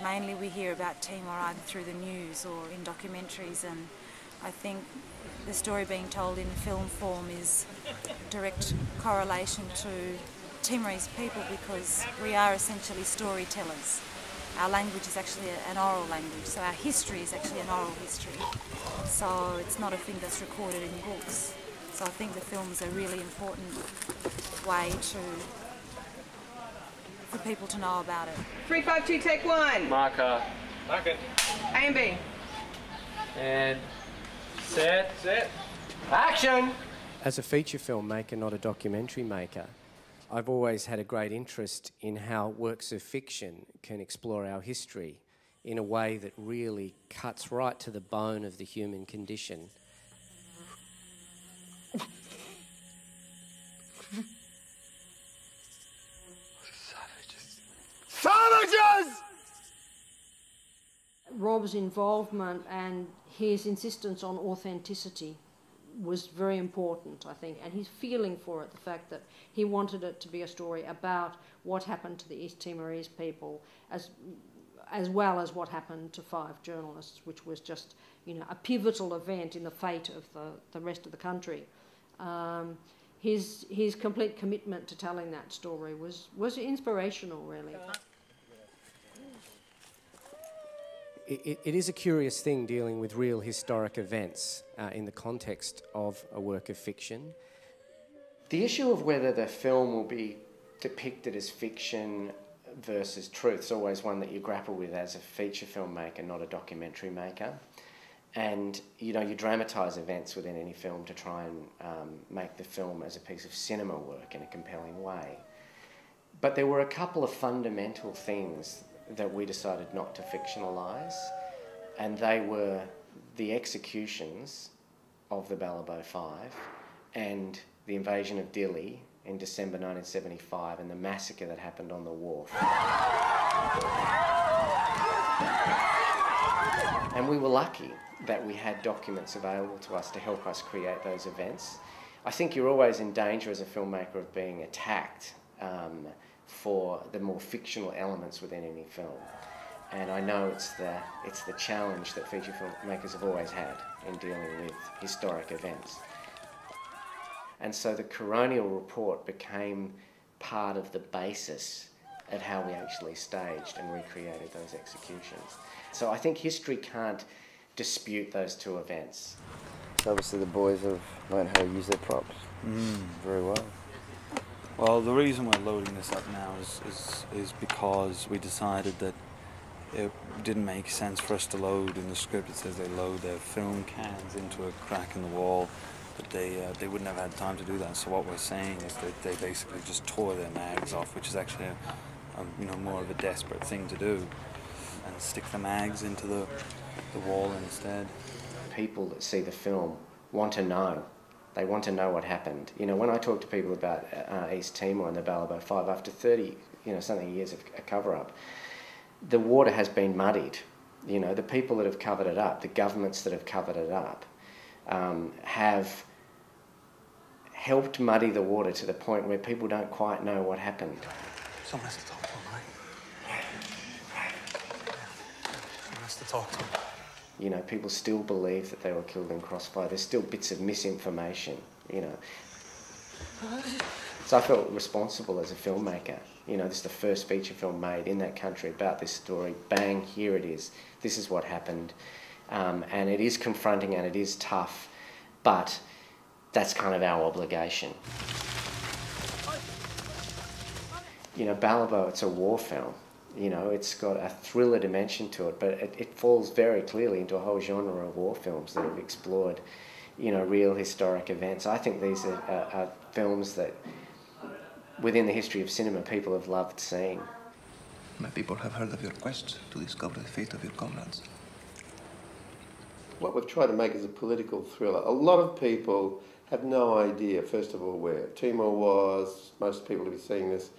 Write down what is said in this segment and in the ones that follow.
Mainly we hear about Timor either through the news or in documentaries, and I think the story being told in film form is direct correlation to Timorese people, because we are essentially storytellers. Our language is actually an oral language, so our history is actually an oral history. So it's not a thing that's recorded in books. So I think the film is a really important way for people to know about it. 3, 5, 2, take 1. Marker. Mark it. A and B. And set. Set. Action! As a feature film maker, not a documentary maker, I've always had a great interest in how works of fiction can explore our history in a way that really cuts right to the bone of the human condition. Savages! Rob's involvement and his insistence on authenticity was very important, I think, and his feeling for it, the fact that he wanted it to be a story about what happened to the East Timorese people as well as what happened to 5 journalists, which was just, you know, a pivotal event in the fate of the rest of the country. His complete commitment to telling that story was inspirational, really. It is a curious thing dealing with real historic events in the context of a work of fiction. The issue of whether the film will be depicted as fiction versus truth is always one that you grapple with as a feature film maker, not a documentary maker. And, you know, you dramatise events within any film to try and make the film as a piece of cinema work in a compelling way. But there were a couple of fundamental things that we decided not to fictionalise, and they were the executions of the Balibo 5 and the invasion of Dili in December 1975 and the massacre that happened on the wharf. And we were lucky that we had documents available to us to help us create those events. I think you're always in danger as a filmmaker of being attacked for the more fictional elements within any film. And I know it's the challenge that feature filmmakers have always had in dealing with historic events. And so the coronial report became part of the basis of how we actually staged and recreated those executions. So I think history can't dispute those two events. So obviously the boys have learned how to use their props very well. Well, the reason we're loading this up now is because we decided that it didn't make sense for us to load in the script. It says they load their film cans into a crack in the wall, but they wouldn't have had time to do that. So what we're saying is that they basically just tore their mags off, which is actually you know, more of a desperate thing to do, and stick the mags into the wall instead. People that see the film want to know. They want to know what happened. You know, when I talk to people about East Timor and the Balibo 5, after 30, something years of a cover-up, the water has been muddied. You know, the people that have covered it up, the governments that have covered it up, have helped muddy the water to the point where people don't quite know what happened. Someone has to talk to him, right? Someone has to talk to him. You know, people still believe that they were killed in crossfire. There's still bits of misinformation, you know. So I felt responsible as a filmmaker. You know, this is the first feature film made in that country about this story. Bang, here it is. This is what happened. And it is confronting and it is tough, but that's kind of our obligation. You know, Balibo, it's a war film. You know, it's got a thriller dimension to it, but it falls very clearly into a whole genre of war films that have explored, you know, real historic events. I think these are films that, within the history of cinema, people have loved seeing. My people have heard of your quest to discover the fate of your comrades. What we've tried to make is a political thriller. A lot of people have no idea, first of all, where Timor was. Most people who are seeing this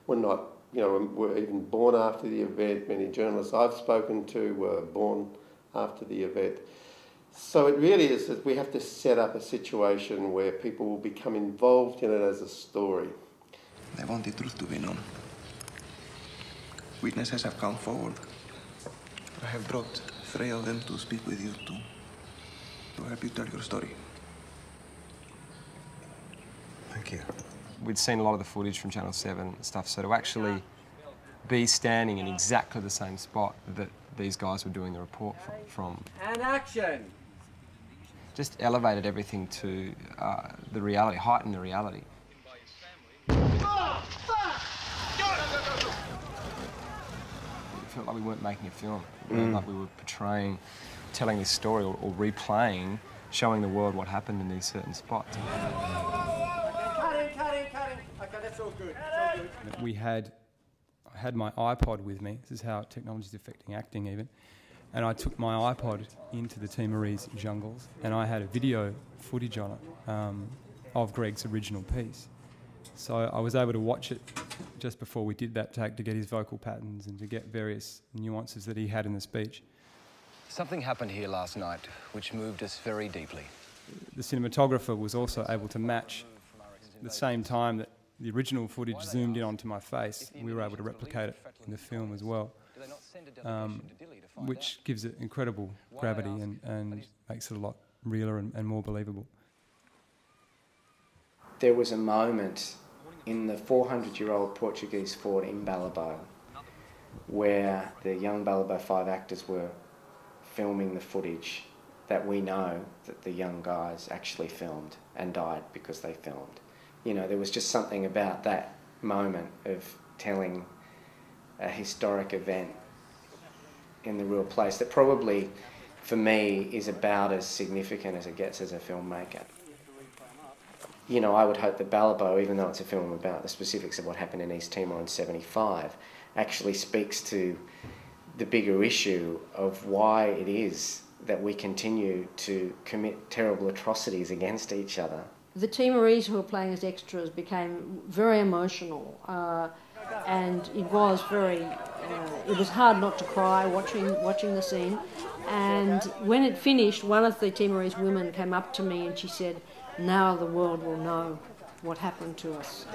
were not, were even born after the event. Many journalists I've spoken to were born after the event. So it really is that we have to set up a situation where people will become involved in it as a story. They want the truth to be known. Witnesses have come forward. I have brought 3 of them to speak with you to help you tell your story. Thank you. We'd seen a lot of the footage from Channel 7 and stuff, so to actually be standing in exactly the same spot that these guys were doing the report from And action! just elevated everything to the reality, heightened the reality. It felt like we weren't making a film. It felt like we were portraying, telling this story or replaying, showing the world what happened in these certain spots. Cutting. Okay, that's all good. I had my iPod with me. This is how technology is affecting acting even. And I took my iPod into the Timorese jungles and I had a video footage on it of Greg's original piece. So I was able to watch it just before we did that take to get his vocal patterns and to get various nuances that he had in the speech. Something happened here last night which moved us very deeply. The cinematographer was also able to match the same time that the original footage zoomed in onto my face. We were able to replicate it in the film as well, which gives it incredible gravity and makes it a lot realer and more believable. There was a moment in the 400-year-old Portuguese fort in Balibo where the young Balibo 5 actors were filming the footage that we know that the young guys actually filmed and died because they filmed. You know, there was just something about that moment of telling a historic event in the real place that probably, for me, is about as significant as it gets as a filmmaker. You know, I would hope that Balibo, even though it's a film about the specifics of what happened in East Timor in '75, actually speaks to the bigger issue of why it is that we continue to commit terrible atrocities against each other. The Timorese who were playing as extras became very emotional, and it was hard not to cry watching the scene. And when it finished, one of the Timorese women came up to me and she said, "Now the world will know what happened to us."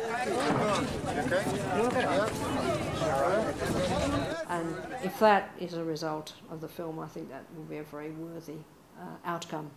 And if that is a result of the film, I think that will be a very worthy outcome.